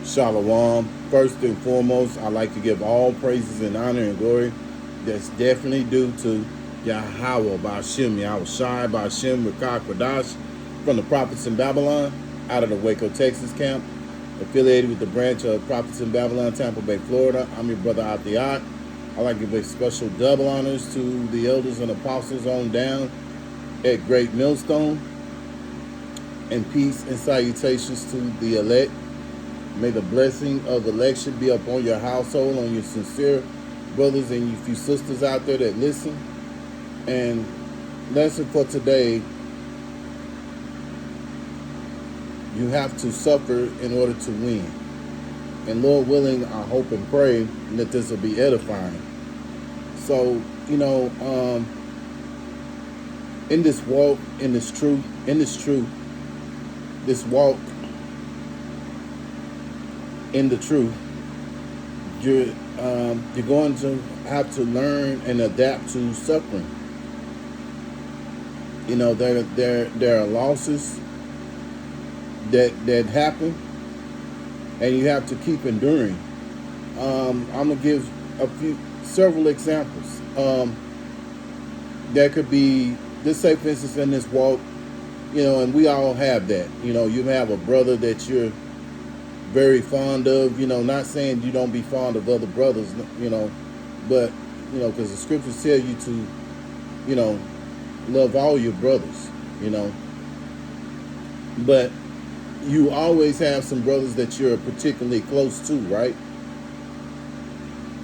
Shalom. First and foremost, I like to give all praises and honor and glory that's definitely due to Yahweh Ba'Shem, Yahweh Shai Ba'Shem Rakah Kwadash from the Prophets in Babylon out of the Waco, Texas camp, affiliated with the branch of Prophets in Babylon, Tampa Bay, Florida. I'm your brother Atiyat. I like to give a special double honors to the elders and apostles on down at Great Millstone, and peace and salutations to the elect. May the blessing of election be upon your household, on your sincere brothers and you few sisters out there that listen. And lesson for today, you have to suffer in order to win. And Lord willing, I hope and pray that this will be edifying. So, in this walk, this walk in the truth, you're going to have to learn and adapt to suffering. There are losses that happen, and you have to keep enduring. I'm gonna give several examples. There could be, let's say for instance in this walk, and we all have that. You have a brother that you're very fond of, not saying you don't be fond of other brothers, but, because the scriptures tell you to, love all your brothers, but you always have some brothers that you're particularly close to, right?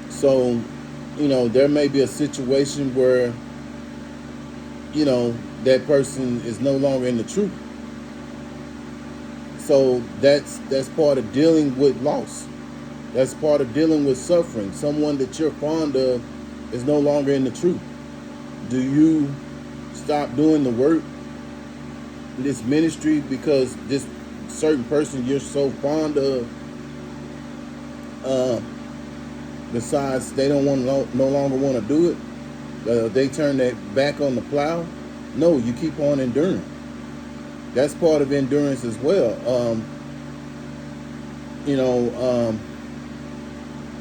So, there may be a situation where, that person is no longer in the truth. So that's part of dealing with loss. That's part of dealing with suffering. Someone that you're fond of is no longer in the truth. Do you stop doing the work, this ministry, because this certain person you're so fond of decides they don't no longer want to do it? They turn their back on the plow? No, you keep on enduring. That's part of endurance as well.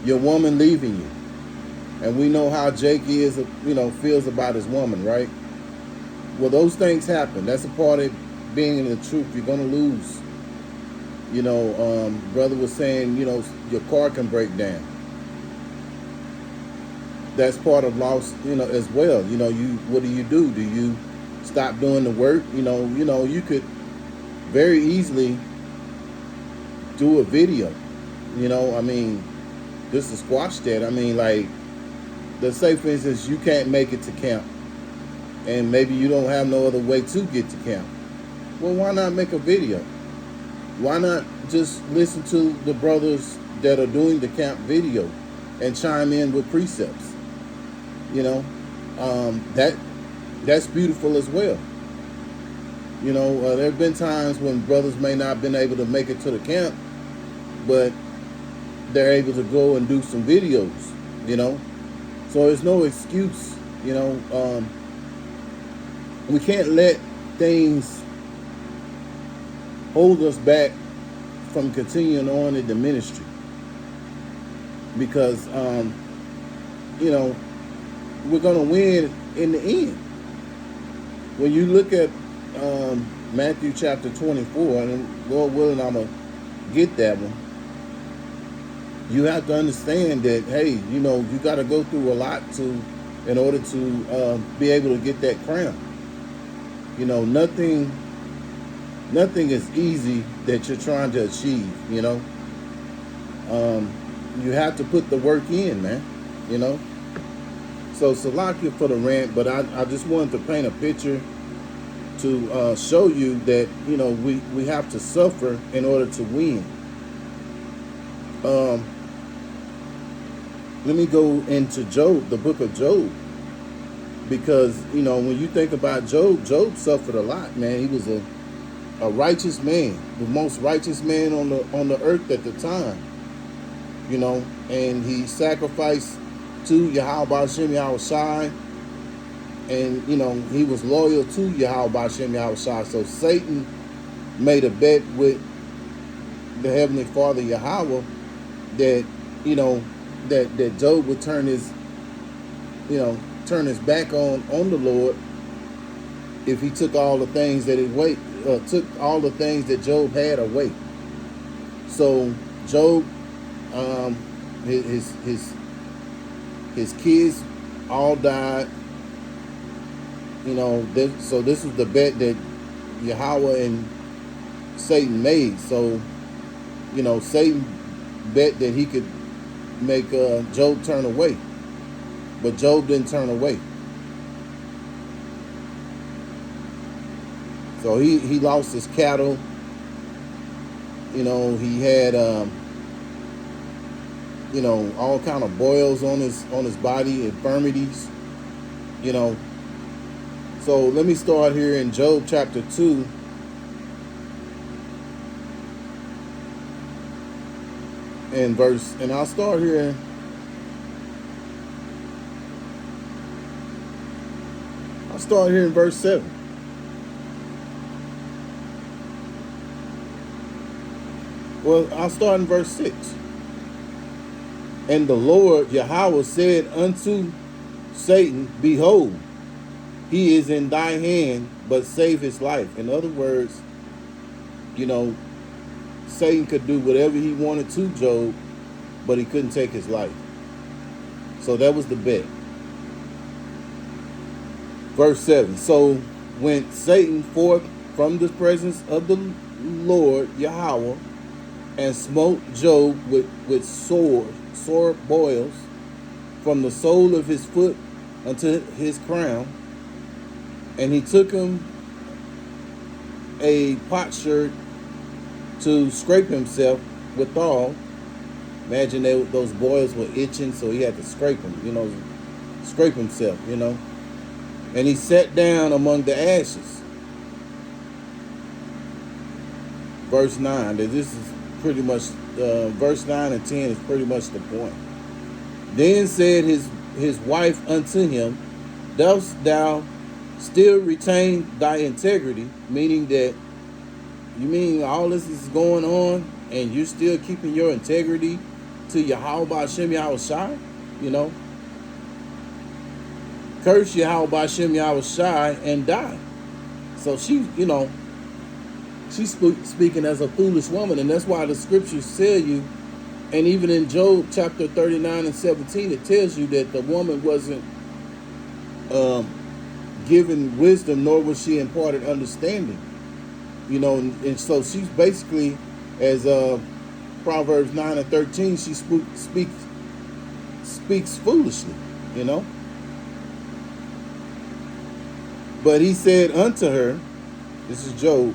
Your woman leaving you. And we know how Jake feels about his woman, right? Well, those things happen. That's a part of being in the truth. You're going to lose. Brother was saying, your car can break down. That's part of loss, as well. What do? Do you stop doing the work? You could very easily do a video, just to squash that. Let's say for instance you can't make it to camp, and maybe you don't have no other way to get to camp. Well, why not make a video? Why not just listen to the brothers that are doing the camp video and chime in with precepts? That's beautiful as well. There have been times when brothers may not have been able to make it to the camp, but they're able to go and do some videos, So there's no excuse, We can't let things hold us back from continuing on in the ministry. Because, we're going to win in the end. When you look at Matthew chapter 24, and Lord willing, I'm going to get that one. You have to understand that, hey, you got to go through a lot in order to be able to get that crown. Nothing is easy that you're trying to achieve. You have to put the work in, man. So Salakia for the rant, but I just wanted to paint a picture to show you that we have to suffer in order to win. Let me go into Job, the book of Job, because when you think about Job suffered a lot, man. He was a righteous man, the most righteous man on the earth at the time, and he sacrificed to Yahweh Ba'Shem Yahweh Shai, and he was loyal to Yahweh Ba'Shem Yahweh Shai. So Satan made a bet with the Heavenly Father Yahweh that, you know, that Job would turn his, turn his back on the Lord if he took all the things that took all the things that Job had away. So Job, his kids all died. So this was the bet that Yahweh and Satan made. So, Satan bet that he could make Job turn away, but Job didn't turn away. So he lost his cattle. He had all kind of boils on his body, infirmities. So let me start here in Job chapter 2. And I'll start here. I'll start here in verse 7. Well, I'll start in verse 6. And the Lord Yahweh said unto Satan, Behold, he is in thy hand, but save his life. In other words, Satan could do whatever he wanted to Job, but he couldn't take his life. So that was the bet. Verse 7. So went Satan forth from the presence of the Lord Yahweh, and smote Job with sore boils from the sole of his foot unto his crown. And he took him a potsherd to scrape himself withal. Imagine those boils were itching, so he had to scrape them, scrape himself, And he sat down among the ashes. Verse 9. This is pretty much, verse 9 and 10 is pretty much the point. Then said his wife unto him, Dost thou still retain thy integrity? Meaning that, you mean all this is going on and you're still keeping your integrity to Yahweh Hashem Yahweh Shai? Curse Yahweh Hashem Yahweh Shai and die. So she's speaking as a foolish woman, and that's why the scriptures tell you, and even in Job chapter 39 and 17, it tells you that the woman wasn't given wisdom, nor was she imparted understanding. And so she's basically, as Proverbs 9 and 13, she speaks foolishly, But he said unto her, this is Job,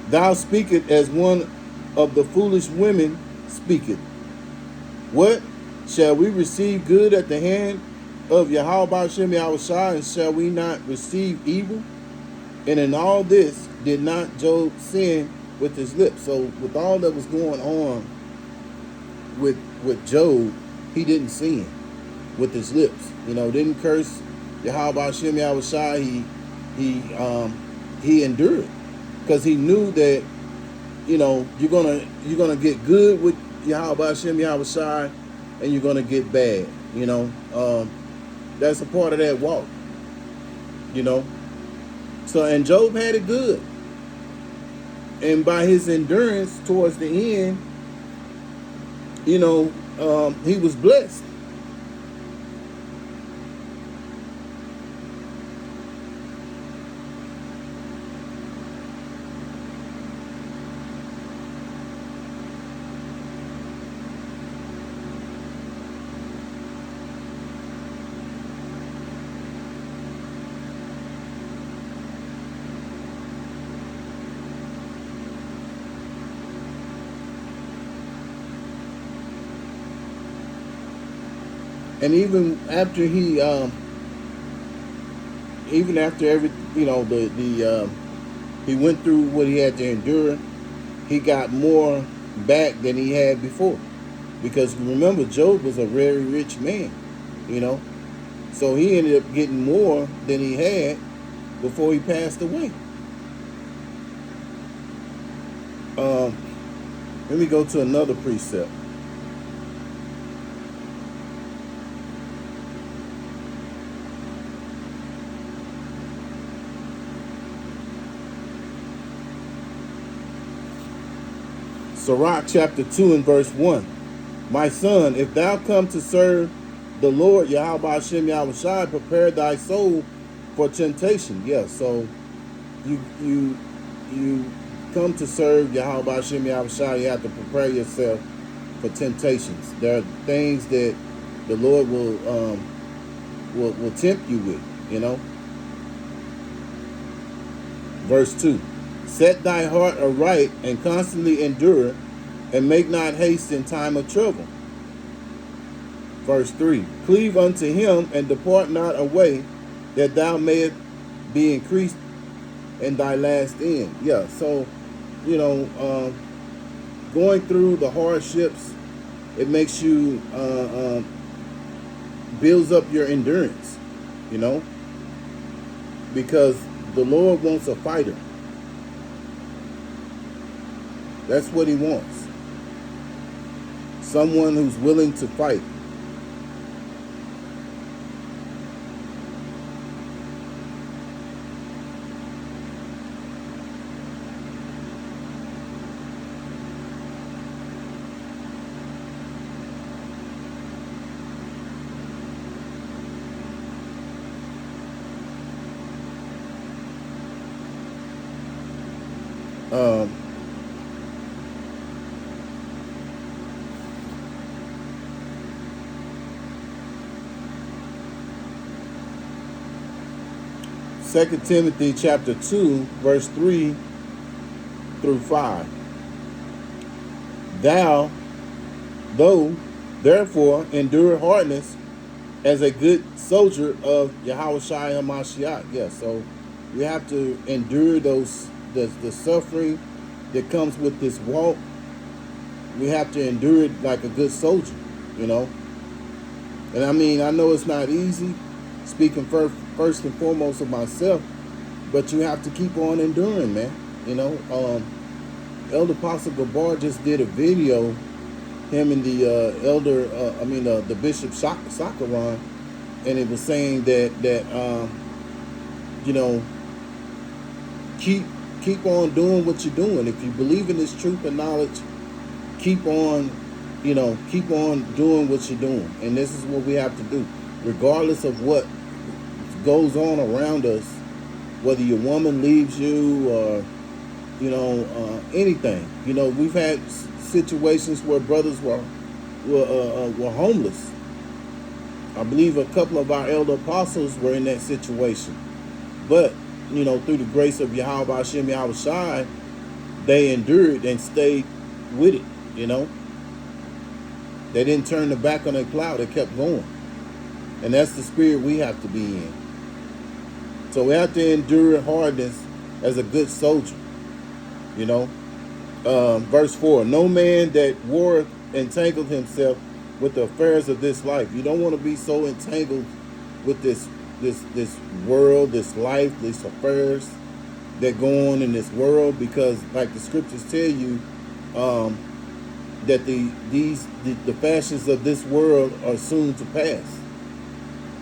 Thou speakest as one of the foolish women speaketh. What? Shall we receive good at the hand of Yahweh Hashem Yahweh Shai, and shall we not receive evil? And in all this did not Job sin with his lips. So with all that was going on with Job, he didn't sin with his lips. Didn't curse Yahweh Hashem Yahweh Shai. He endured, because he knew that you're gonna get good with Yahweh Hashem Yahweh Shai, and you're gonna get bad. That's a part of that walk. So, and Job had it good, and by his endurance towards the end, he was blessed. And even after he he went through what he had to endure, he got more back than he had before. Because remember, Job was a very rich man, So he ended up getting more than he had before he passed away. Let me go to another precept. Sirach chapter 2 and verse 1. My son, if thou come to serve the Lord Yahweh Hashem Yahweh Shai, prepare thy soul for temptation. Yeah, so you come to serve Yahweh Hashem Yahweh Shai, you have to prepare yourself for temptations. There are things that the Lord will tempt you with, you know. Verse 2. Set thy heart aright and constantly endure, and make not haste in time of trouble. Verse 3. Cleave unto him and depart not away, that thou mayest be increased in thy last end. Yeah, so, you know, going through the hardships, it makes you, builds up your endurance, you know, because the Lord wants a fighter. That's what he wants. Someone who's willing to fight. Um, 2 Timothy chapter 2, verse 3 through 5. Thou, though, therefore, endure hardness as a good soldier of Yahweh Shai HaMashiach. Yeah, so we have to endure the suffering that comes with this walk. We have to endure it like a good soldier, you know. And I mean, I know it's not easy, speaking first and foremost of myself, but you have to keep on enduring, man. You know, Elder Apostle Gabar just did a video, him and the the Bishop Sakaron, and it was saying that you know, keep on doing what you're doing. If you believe in this truth and knowledge, keep on doing what you're doing. And this is what we have to do, regardless of what goes on around us, whether your woman leaves you or, you know, anything. You know, we've had situations where brothers were homeless. I believe a couple of our elder apostles were in that situation. But, you know, through the grace of Yahweh Hashem Yahweh Shai, they endured and stayed with it, you know. They didn't turn their back on their plow. They kept going. And that's the spirit we have to be in. So we have to endure hardness as a good soldier, you know. Verse 4, no man that warreth entangled himself with the affairs of this life. You don't want to be so entangled with this world, this life, these affairs that go on in this world, because like the scriptures tell you, that the fashions of this world are soon to pass.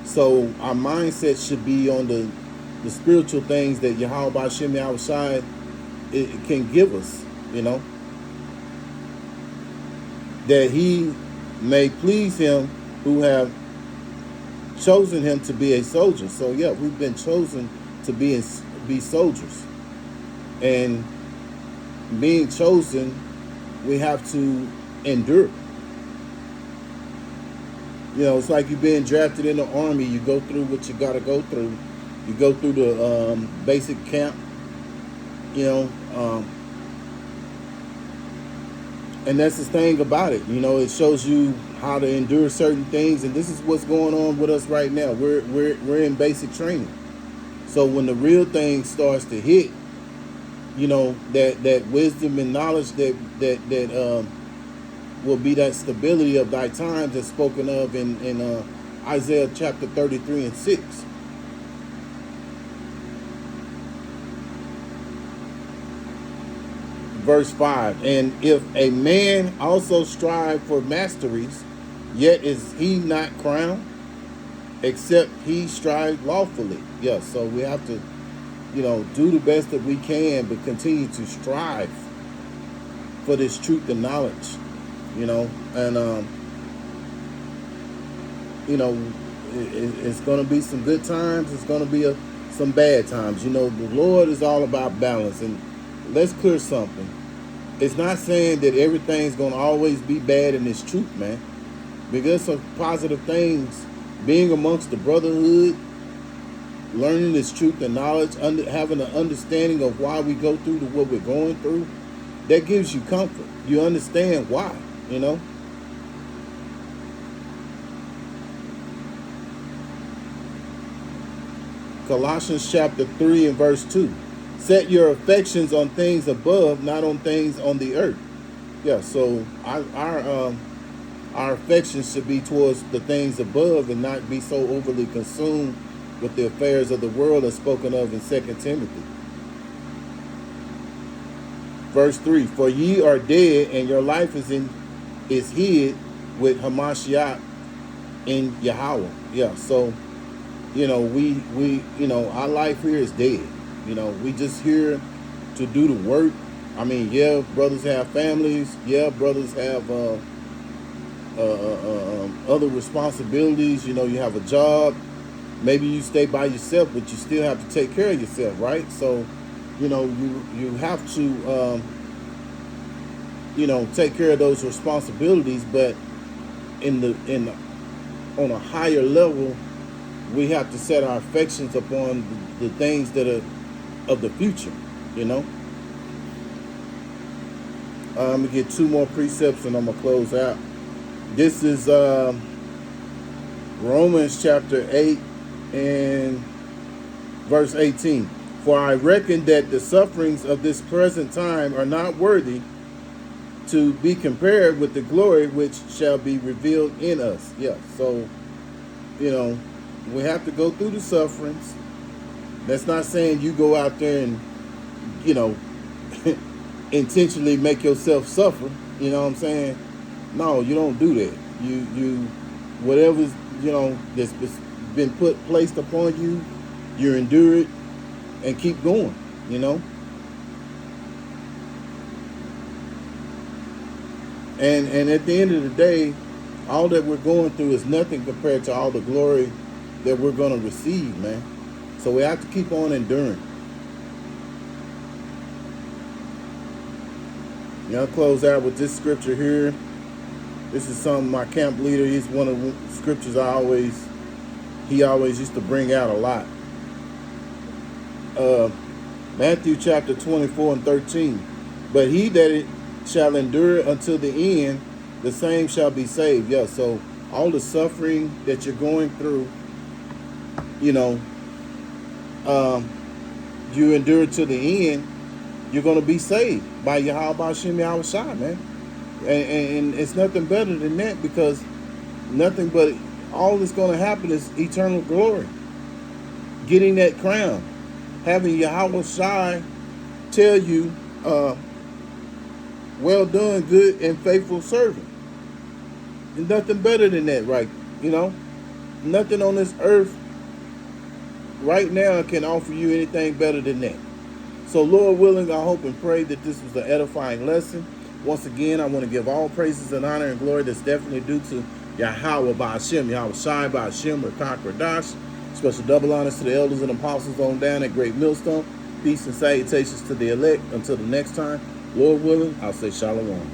So our mindset should be on the spiritual things that Yahweh Hashem Yahweh Shai it can give us, you know, that he may please him who have chosen him to be a soldier. So yeah, we've been chosen to be soldiers, and being chosen, we have to endure. You know, it's like you being drafted in the army. You go through what you got to go through. You go through the basic camp, you know, and that's the thing about it. You know, it shows you how to endure certain things, and this is what's going on with us right now. We're in basic training. So when the real thing starts to hit, you know, that wisdom and knowledge that will be that stability of thy times that's spoken of in Isaiah chapter 33 and 6. verse 5. And if a man also strive for masteries, yet is he not crowned, except he strive lawfully. Yes, so we have to, do the best that we can, but continue to strive for this truth and knowledge, and it's going to be some good times. It's going to be some bad times. The Lord is all about balance. And let's clear something. It's not saying that everything's going to always be bad in this truth, man. Because some positive things, being amongst the brotherhood, learning this truth and knowledge, having an understanding of why we go through what we're going through, that gives you comfort. You understand why, Colossians chapter 3 and verse 2. Set your affections on things above, not on things on the earth. Yeah, so our affections should be towards the things above and not be so overly consumed with the affairs of the world as spoken of in 2 Timothy. Verse 3, for ye are dead, and your life is hid with Hamashiach in Yahweh. Yeah, so we our life here is dead. We just here to do the work. I mean, yeah, brothers have families. Yeah, brothers have other responsibilities. You have a job. Maybe you stay by yourself, but you still have to take care of yourself, right? So, you have to take care of those responsibilities. But on a higher level, we have to set our affections upon the things that are of the future, I'm going to get two more precepts and I'm going to close out. This is Romans chapter 8 and verse 18. For I reckon that the sufferings of this present time are not worthy to be compared with the glory which shall be revealed in us. Yeah, so, we have to go through the sufferings. That's not saying you go out there and, intentionally make yourself suffer. You know what I'm saying? No, you don't do that. You whatever's, that's been placed upon you, you endure it and keep going, And at the end of the day, all that we're going through is nothing compared to all the glory that we're going to receive, man. So we have to keep on enduring. I'll close out with this scripture here. This is something my camp leader, he's one of the scriptures he always used to bring out a lot. Matthew chapter 24 and 13. But he that shall endure until the end, the same shall be saved. Yeah, so all the suffering that you're going through, you endure to the end, you're going to be saved by Yahweh Shem Yahweh Shai, man. And it's nothing better than that, because nothing but all that's going to happen is eternal glory. Getting that crown. Having Yahweh Shai tell you, well done, good and faithful servant. And nothing better than that, right? Nothing on this earth right now can offer you anything better than that. So Lord willing, I hope and pray that this was an edifying lesson. Once again, I want to give all praises and honor and glory that's definitely due to Yahweh Ba'ashem, Yahweh Shai Ba'ashem, Rakak Radash. Special double honors to the elders and apostles on down at Great Millstone. Peace and salutations to the elect. Until the next time, Lord willing, I'll say shalom.